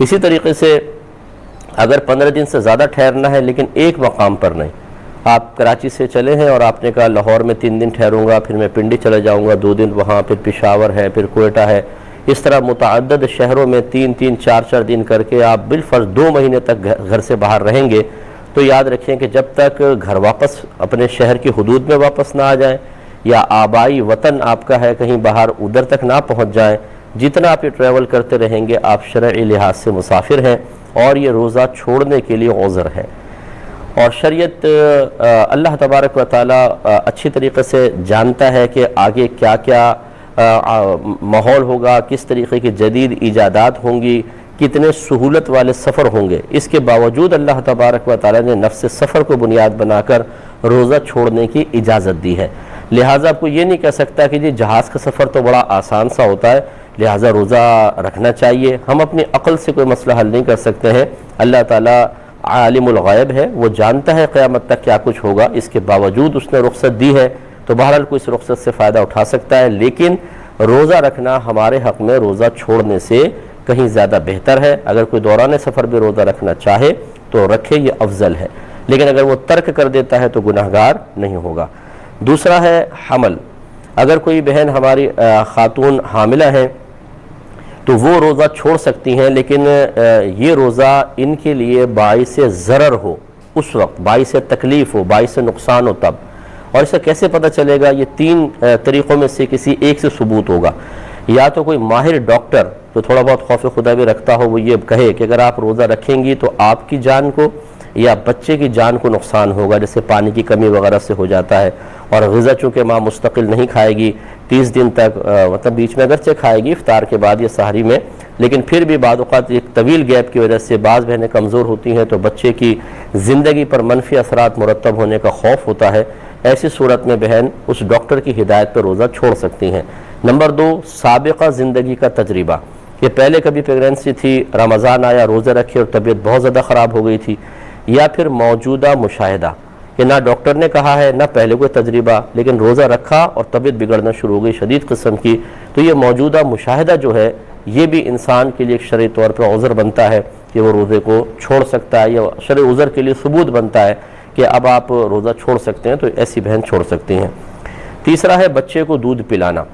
اسی طریقے سے اگر 15 دن سے زیادہ ٹھہرنا ہے لیکن ایک مقام پر نہیں، آپ کراچی سے چلے ہیں اور آپ نے کہا لاہور میں 3 دن ٹھہروں گا، پھر میں پنڈی چلا جاؤں گا 2 دن وہاں، پھر پشاور ہے، پھر کوئٹہ ہے، اس طرح متعدد شہروں میں 3 4 دن کر کے آپ بالفرض 2 مہینے تک گھر سے باہر رہیں گے، تو یاد رکھیں کہ جب تک گھر واپس اپنے شہر کی حدود میں واپس نہ آ جائیں یا آبائی وطن آپ کا ہے کہیں باہر ادھر تک نہ پہنچ جائیں، جتنا آپ یہ ٹریول کرتے رہیں گے آپ شرعی لحاظ سے مسافر ہیں اور یہ روزہ چھوڑنے کے لیے عذر ہے۔ اور شریعت اللہ تبارک و تعالی اچھی طریقے سے جانتا ہے کہ آگے کیا کیا ماحول ہوگا، کس طریقے کی جدید ایجادات ہوں گی، کتنے سہولت والے سفر ہوں گے، اس کے باوجود اللہ تبارک و تعالی نے نفس سفر کو بنیاد بنا کر روزہ چھوڑنے کی اجازت دی ہے۔ لہٰذا آپ کو یہ نہیں کہہ سکتا کہ جی جہاز کا سفر تو بڑا آسان سا ہوتا ہے لہٰذا روزہ رکھنا چاہیے۔ ہم اپنی عقل سے کوئی مسئلہ حل نہیں کر سکتے ہیں، اللہ تعالیٰ عالم الغیب ہے، وہ جانتا ہے قیامت تک کیا کچھ ہوگا، اس کے باوجود اس نے رخصت دی ہے تو بہرحال کوئی اس رخصت سے فائدہ اٹھا سکتا ہے، لیکن روزہ رکھنا ہمارے حق میں روزہ چھوڑنے سے کہیں زیادہ بہتر ہے۔ اگر کوئی دوران سفر بھی روزہ رکھنا چاہے تو رکھے، یہ افضل ہے، لیکن اگر وہ ترک کر دیتا ہے تو گناہگار نہیں ہوگا۔ دوسرا ہے حمل، اگر کوئی بہن ہماری خاتون حاملہ ہیں تو وہ روزہ چھوڑ سکتی ہیں، لیکن یہ روزہ ان کے لیے باعث ضرر ہو، اس وقت باعث تکلیف ہو، باعث نقصان ہو تب۔ اور اسے کیسے پتہ چلے گا؟ یہ 3 طریقوں میں سے کسی ایک سے ثبوت ہوگا۔ یا تو کوئی ماہر ڈاکٹر جو تھوڑا بہت خوف خدا بھی رکھتا ہو، وہ یہ کہے کہ اگر آپ روزہ رکھیں گی تو آپ کی جان کو یا بچے کی جان کو نقصان ہوگا، جیسے پانی کی کمی وغیرہ سے ہو جاتا ہے، اور غذا چونکہ ماں مستقل نہیں کھائے گی 30 دن تک، مطلب بیچ میں اگرچہ کھائے گی افطار کے بعد یا سحری میں، لیکن پھر بھی بعض اوقات ایک طویل گیپ کی وجہ سے بعض بہنیں کمزور ہوتی ہیں تو بچے کی زندگی پر منفی اثرات مرتب ہونے کا خوف ہوتا ہے۔ ایسی صورت میں بہن اس ڈاکٹر کی ہدایت پر روزہ چھوڑ سکتی ہیں۔ نمبر 2، سابقہ زندگی کا تجربہ، کہ پہلے کبھی پریگننسی تھی، رمضان آیا روزہ رکھے اور طبیعت بہت زیادہ خراب ہو گئی تھی، یا پھر موجودہ مشاہدہ کہ نہ ڈاکٹر نے کہا ہے نہ پہلے کوئی تجربہ، لیکن روزہ رکھا اور طبیعت بگڑنا شروع ہو گئی شدید قسم کی، تو یہ موجودہ مشاہدہ جو ہے یہ بھی انسان کے لیے ایک شرعی طور پر عذر بنتا ہے کہ وہ روزے کو چھوڑ سکتا ہے، یا شرعی عذر کے لیے ثبوت بنتا ہے کہ اب آپ روزہ چھوڑ سکتے ہیں، تو ایسی بہن چھوڑ سکتی ہیں۔ تیسرا ہے بچے کو دودھ پلانا،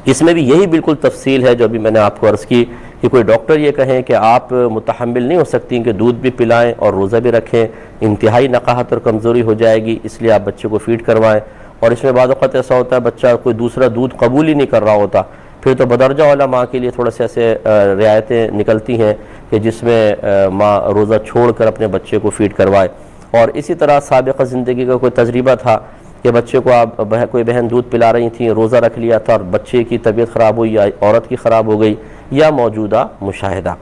اس میں بھی یہی بالکل تفصیل ہے جو ابھی میں نے آپ کو عرض کی کہ کوئی ڈاکٹر یہ کہیں کہ آپ متحمل نہیں ہو سکتی کہ دودھ بھی پلائیں اور روزہ بھی رکھیں، انتہائی نقاہت اور کمزوری ہو جائے گی، اس لیے آپ بچے کو فیڈ کروائیں۔ اور اس میں بعض اوقات ایسا ہوتا ہے بچہ کوئی دوسرا دودھ قبول ہی نہیں کر رہا ہوتا، پھر تو بدرجہ والا ماں کے لیے تھوڑا سے ایسے رعایتیں نکلتی ہیں کہ جس میں ماں روزہ چھوڑ کر اپنے بچے کو فیڈ کروائے۔ اور اسی طرح سابقہ زندگی کا کوئی تجربہ تھا کہ بچے کو آپ کوئی بہن دودھ پلا رہی تھیں، روزہ رکھ لیا تھا اور بچے کی طبیعت خراب ہوئی یا عورت کی خراب ہو گئی، یا موجودہ مشاہدہ۔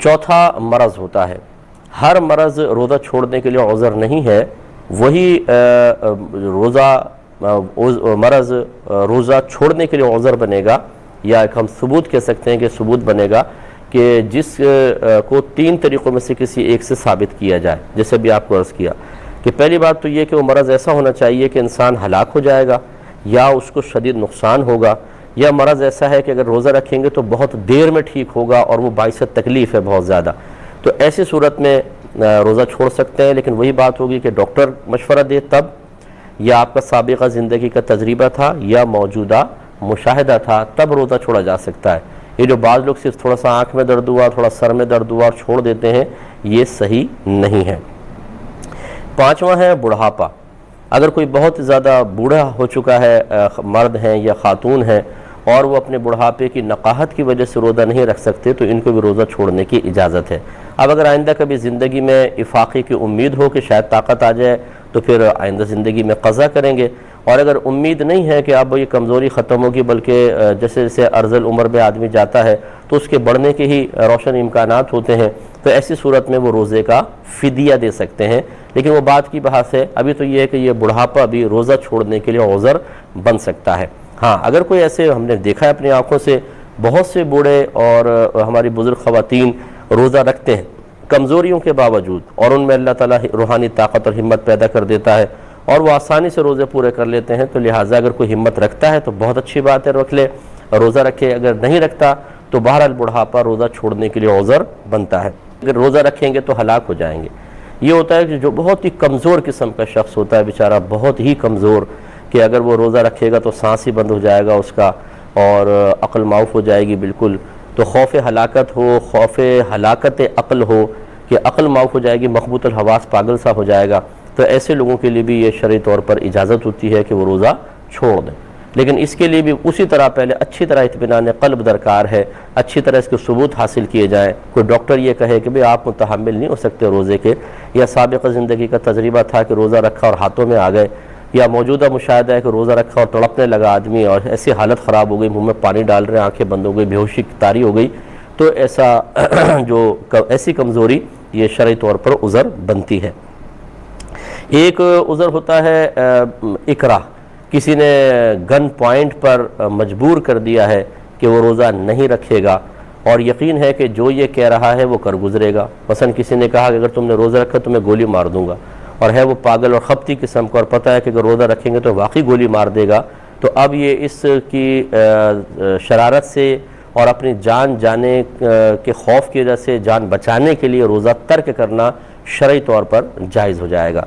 چوتھا مرض ہوتا ہے، ہر مرض روزہ چھوڑنے کے لیے عذر نہیں ہے، وہی مرض روزہ چھوڑنے کے لیے عذر بنے گا، یا ایک ہم ثبوت کہہ سکتے ہیں کہ ثبوت بنے گا کہ جس کو 3 طریقوں میں سے کسی ایک سے ثابت کیا جائے، جیسے بھی آپ کو عرض کیا کہ پہلی بات تو یہ کہ وہ مرض ایسا ہونا چاہیے کہ انسان ہلاک ہو جائے گا یا اس کو شدید نقصان ہوگا، یا مرض ایسا ہے کہ اگر روزہ رکھیں گے تو بہت دیر میں ٹھیک ہوگا اور وہ باعث تکلیف ہے بہت زیادہ، تو ایسی صورت میں روزہ چھوڑ سکتے ہیں۔ لیکن وہی بات ہوگی کہ ڈاکٹر مشورہ دے تب، یا آپ کا سابقہ زندگی کا تجربہ تھا یا موجودہ مشاہدہ تھا، تب روزہ چھوڑا جا سکتا ہے۔ یہ جو بعض لوگ صرف تھوڑا سا آنکھ میں درد ہوا، تھوڑا سر میں درد ہوا اور چھوڑ دیتے ہیں، یہ صحیح نہیں ہے۔ 5واں ہے بڑھاپا، اگر کوئی بہت زیادہ بوڑھا ہو چکا ہے، مرد ہیں یا خاتون ہیں، اور وہ اپنے بڑھاپے کی نقاہت کی وجہ سے روزہ نہیں رکھ سکتے تو ان کو بھی روزہ چھوڑنے کی اجازت ہے۔ اب اگر آئندہ کبھی زندگی میں افاقے کی امید ہو کہ شاید طاقت آ جائے تو پھر آئندہ زندگی میں قضا کریں گے، اور اگر امید نہیں ہے کہ اب یہ کمزوری ختم ہوگی بلکہ جیسے جیسے ارذ العمر میں آدمی جاتا ہے تو اس کے بڑھنے کے ہی روشن امکانات ہوتے ہیں، تو ایسی صورت میں وہ روزے کا فدیہ دے سکتے ہیں۔ لیکن وہ بات کی بحث ہے، ابھی تو یہ ہے کہ یہ بڑھاپا بھی روزہ چھوڑنے کے لیے عذر بن سکتا ہے۔ ہاں اگر کوئی ایسے ہم نے دیکھا ہے اپنی آنکھوں سے بہت سے بوڑھے اور ہماری بزرگ خواتین روزہ رکھتے ہیں کمزوریوں کے باوجود، اور ان میں اللہ تعالیٰ روحانی طاقت اور ہمت پیدا کر دیتا ہے اور وہ آسانی سے روزے پورے کر لیتے ہیں، تو لہٰذا اگر کوئی ہمت رکھتا ہے تو بہت اچھی بات ہے، رکھ لے، روزہ رکھے۔ اگر نہیں رکھتا تو بہرحال بڑھاپا روزہ چھوڑنے کے لیے عذر بنتا ہے. اگر روزہ رکھیں گے تو ہلاک ہو جائیں گے. یہ ہوتا ہے کہ جو بہت ہی کمزور قسم کا شخص ہوتا ہے بیچارہ، بہت ہی کمزور، کہ اگر وہ روزہ رکھے گا تو سانس ہی بند ہو جائے گا اس کا اور عقل معاف ہو جائے گی بالکل. تو خوف ہلاکت ہو، خوف ہلاکت عقل ہو کہ عقل معاف ہو جائے گی، مخبوط الحواس، پاگل سا ہو جائے گا، تو ایسے لوگوں کے لیے بھی یہ شرعی طور پر اجازت ہوتی ہے کہ وہ روزہ چھوڑ دیں. لیکن اس کے لیے بھی اسی طرح پہلے اچھی طرح اطمینان قلب درکار ہے، اچھی طرح اس کے ثبوت حاصل کیے جائیں. کوئی ڈاکٹر یہ کہے کہ آپ متحمل نہیں ہو سکتے روزے کے، یا سابقہ زندگی کا تجربہ تھا کہ روزہ رکھا اور ہاتھوں میں آ گئے، یا موجودہ مشاہدہ ہے کہ روزہ رکھا اور تڑپنے لگا آدمی اور ایسی حالت خراب ہو گئی، منہ میں پانی ڈال رہے ہیں، آنکھیں بند ہو گئی، بے ہوشی طاری ہو گئی، تو ایسی کمزوری یہ شرعی طور پر عذر بنتی ہے. ایک عذر ہوتا ہے اکراہ، کسی نے گن پوائنٹ پر مجبور کر دیا ہے کہ وہ روزہ نہیں رکھے گا اور یقین ہے کہ جو یہ کہہ رہا ہے وہ کر گزرے گا. مثلا کسی نے کہا کہ اگر تم نے روزہ رکھا تو میں گولی مار دوں گا، اور ہے وہ پاگل اور خپتی قسم کا، اور پتہ ہے کہ اگر روزہ رکھیں گے تو واقعی گولی مار دے گا. تو اب یہ اس کی شرارت سے اور اپنی جان جانے کے خوف کی وجہ سے جان بچانے کے لیے روزہ ترک کرنا شرعی طور پر جائز ہو جائے گا.